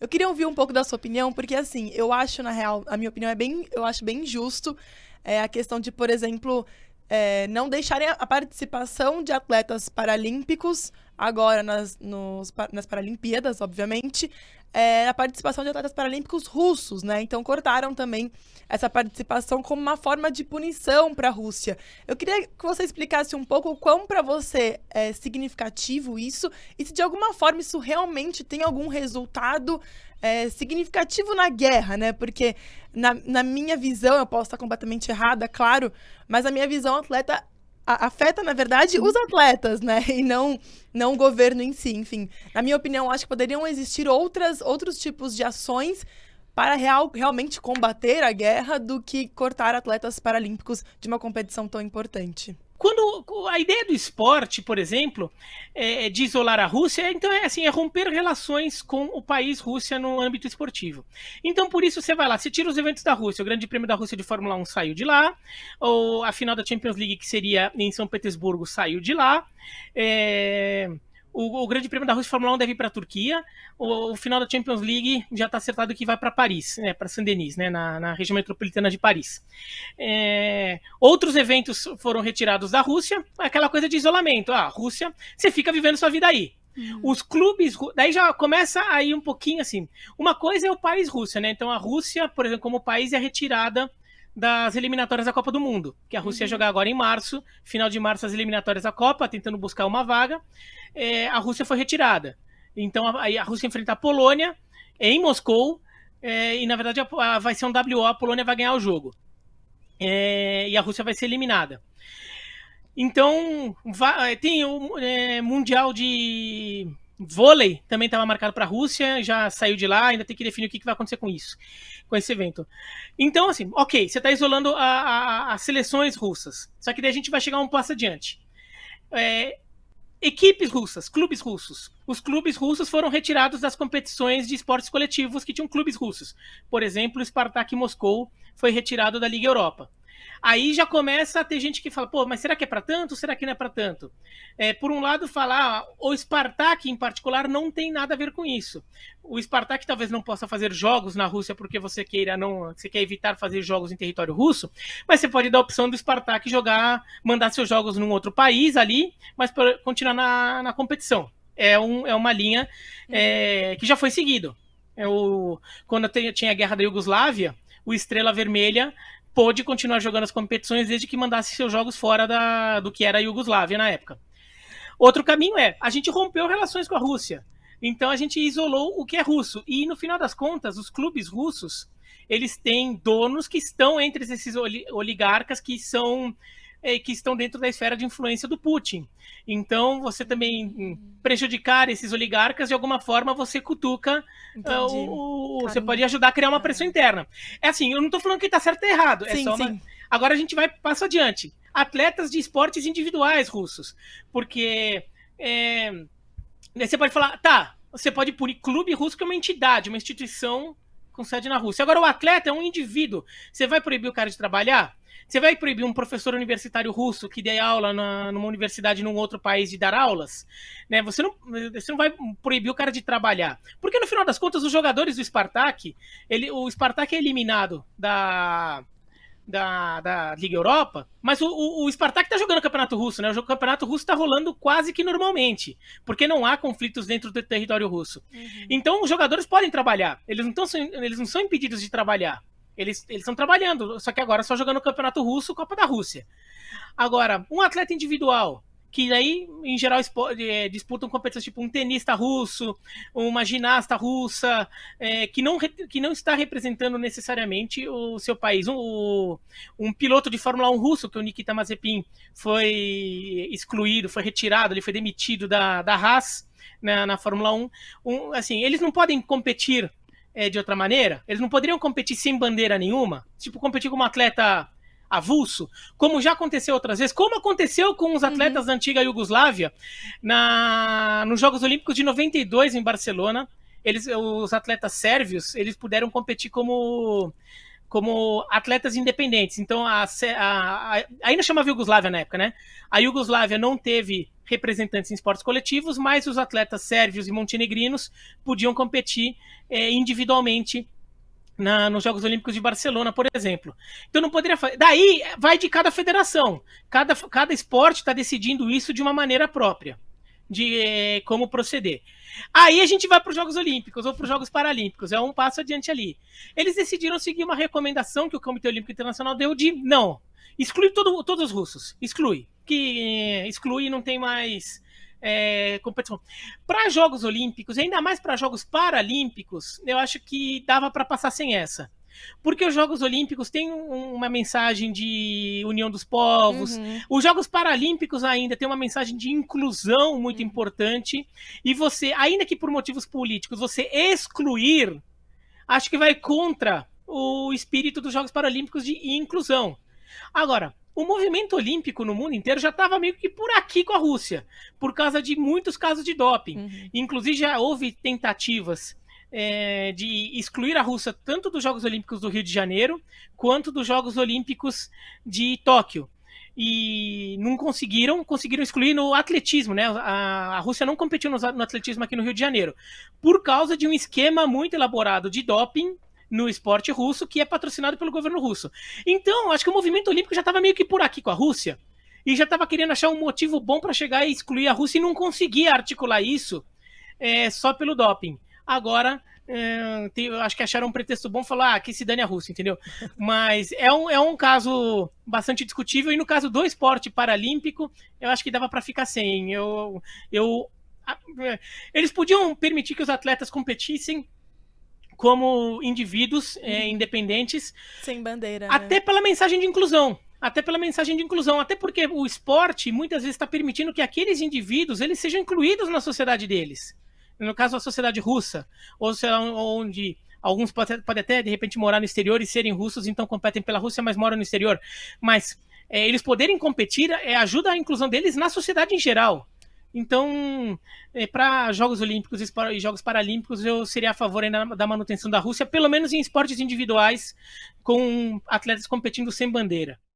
Eu queria ouvir um pouco da sua opinião, porque assim, eu acho, na real, a minha opinião eu acho bem injusto a questão de, por exemplo, não deixarem a participação de atletas paralímpicos, agora nas Paralimpíadas, obviamente, a participação de atletas paralímpicos russos, né? Então cortaram também essa participação como uma forma de punição para a Rússia. Eu queria que você explicasse um pouco o quão para você é significativo isso e se de alguma forma isso realmente tem algum resultado significativo na guerra, né? Porque na minha visão, eu posso estar completamente errada, claro, mas a minha visão atleta afeta, na verdade, os atletas, né? E não o governo em si. Enfim, na minha opinião, acho que poderiam existir outros tipos de ações para realmente combater a guerra do que cortar atletas paralímpicos de uma competição tão importante. Quando a ideia do esporte, por exemplo, de isolar a Rússia, então é romper relações com o país Rússia no âmbito esportivo. Então, por isso, você vai lá, você tira os eventos da Rússia, o Grande Prêmio da Rússia de Fórmula 1 saiu de lá, ou a final da Champions League, que seria em São Petersburgo, saiu de lá. O Grande Prêmio da Rússia de Fórmula 1 deve ir para a Turquia. O final da Champions League já está acertado que vai para Paris, para Saint-Denis, na região metropolitana de Paris. Outros eventos foram retirados da Rússia, aquela coisa de isolamento. A Rússia, você fica vivendo sua vida aí. Os clubes, daí já começa aí um pouquinho assim. Uma coisa é o país Rússia, né? Então a Rússia, por exemplo, como país, é retirada das eliminatórias da Copa do Mundo, que a Rússia ia jogar agora em março, final de março as eliminatórias da Copa, tentando buscar uma vaga. A Rússia foi retirada. Então a Rússia enfrenta a Polônia em Moscou, e na verdade vai ser um WO, a Polônia vai ganhar o jogo. E a Rússia vai ser eliminada. Então tem o Mundial de vôlei, também estava marcado para a Rússia, já saiu de lá, ainda tem que definir o que vai acontecer com isso, com esse evento. Então, assim, ok, você está isolando as seleções russas, só que daí a gente vai chegar um passo adiante. Equipes russas, clubes russos. Os clubes russos foram retirados das competições de esportes coletivos que tinham clubes russos. Por exemplo, o Spartak Moscou foi retirado da Liga Europa. Aí já começa a ter gente que fala, pô, mas será que é para tanto? Será que não é para tanto? Por um lado, falar, o Spartak em particular não tem nada a ver com isso. O Spartak talvez não possa fazer jogos na Rússia porque você quer evitar fazer jogos em território russo, mas você pode dar a opção do Spartak mandar seus jogos num outro país ali, mas continuar na competição. É uma linha que já foi seguido. Quando tinha a guerra da Iugoslávia, o Estrela Vermelha pôde continuar jogando as competições desde que mandasse seus jogos fora do que era a Iugoslávia na época. Outro caminho a gente rompeu relações com a Rússia. Então a gente isolou o que é russo. E no final das contas, os clubes russos, eles têm donos que estão entre esses oligarcas que estão dentro da esfera de influência do Putin. Então, você também prejudicar esses oligarcas, de alguma forma, você cutuca, você pode ajudar a criar uma pressão interna. Assim, eu não estou falando que está certo ou errado. Sim. Agora a gente vai passo adiante. Atletas de esportes individuais russos. Porque você pode falar, você pode punir clube russo, que é uma entidade, uma instituição com sede na Rússia. Agora, o atleta é um indivíduo. Você vai proibir o cara de trabalhar? Você vai proibir um professor universitário russo que dê aula numa universidade num outro país de dar aulas? Né? Você não vai proibir o cara de trabalhar. Porque, no final das contas, os jogadores do Spartak, o Spartak é eliminado da Liga Europa, mas o Spartak está jogando o Campeonato Russo, né? O Campeonato Russo está rolando quase que normalmente, porque não há conflitos dentro do território russo. Então, os jogadores podem trabalhar. Eles não são impedidos de trabalhar. Eles estão trabalhando, só que agora só jogando o Campeonato Russo, Copa da Rússia. Agora, um atleta individual, que aí, em geral, disputam competições tipo um tenista russo, uma ginasta russa, que não está representando necessariamente o seu país. Um piloto de Fórmula 1 russo, que é o Nikita Mazepin, foi excluído, foi retirado, ele foi demitido da Haas, na Fórmula 1. Assim, eles não podem competir de outra maneira? Eles não poderiam competir sem bandeira nenhuma? Tipo, competir como atleta avulso, como já aconteceu outras vezes, como aconteceu com os atletas da antiga Iugoslávia nos Jogos Olímpicos de 92 em Barcelona. Os atletas sérvios, eles puderam competir como como atletas independentes. Então, ainda chamava Iugoslávia na época, né? A Iugoslávia não teve representantes em esportes coletivos, mas os atletas sérvios e montenegrinos podiam competir individualmente nos Jogos Olímpicos de Barcelona, por exemplo. Então não poderia fazer. Daí vai de cada federação. Cada esporte está decidindo isso de uma maneira própria, de como proceder. Aí a gente vai para os Jogos Olímpicos ou para os Jogos Paralímpicos, é um passo adiante ali. Eles decidiram seguir uma recomendação que o Comitê Olímpico Internacional deu de não, exclui todos os russos, exclui e não tem mais competição. Para Jogos Olímpicos, ainda mais para Jogos Paralímpicos, eu acho que dava para passar sem essa. Porque os Jogos Olímpicos têm uma mensagem de união dos povos. Os Jogos Paralímpicos ainda têm uma mensagem de inclusão muito importante. E você, ainda que por motivos políticos, você excluir, acho que vai contra o espírito dos Jogos Paralímpicos de inclusão. Agora, o movimento olímpico no mundo inteiro já estava meio que por aqui com a Rússia, por causa de muitos casos de doping. Inclusive já houve tentativas de excluir a Rússia tanto dos Jogos Olímpicos do Rio de Janeiro quanto dos Jogos Olímpicos de Tóquio. E não conseguiram excluir no atletismo, né? A Rússia não competiu no atletismo aqui no Rio de Janeiro, por causa de um esquema muito elaborado de doping no esporte russo, que é patrocinado pelo governo russo. Então, acho que o movimento olímpico já estava meio que por aqui com a Rússia, e já estava querendo achar um motivo bom para chegar e excluir a Rússia, e não conseguia articular isso só pelo doping. Agora, acho que acharam um pretexto bom falar que se dane a Rússia, entendeu? Mas é um caso bastante discutível, e no caso do esporte paralímpico, eu acho que dava para ficar sem. Eles podiam permitir que os atletas competissem como indivíduos independentes. Sem bandeira. Até pela mensagem de inclusão. Até porque o esporte muitas vezes está permitindo que aqueles indivíduos eles sejam incluídos na sociedade deles. No caso, a sociedade russa, ou seja, onde alguns podem até, de repente, morar no exterior e serem russos, então competem pela Rússia, mas moram no exterior. Mas eles poderem competir ajuda a inclusão deles na sociedade em geral. Então, para Jogos Olímpicos e Jogos Paralímpicos, eu seria a favor ainda da manutenção da Rússia, pelo menos em esportes individuais, com atletas competindo sem bandeira.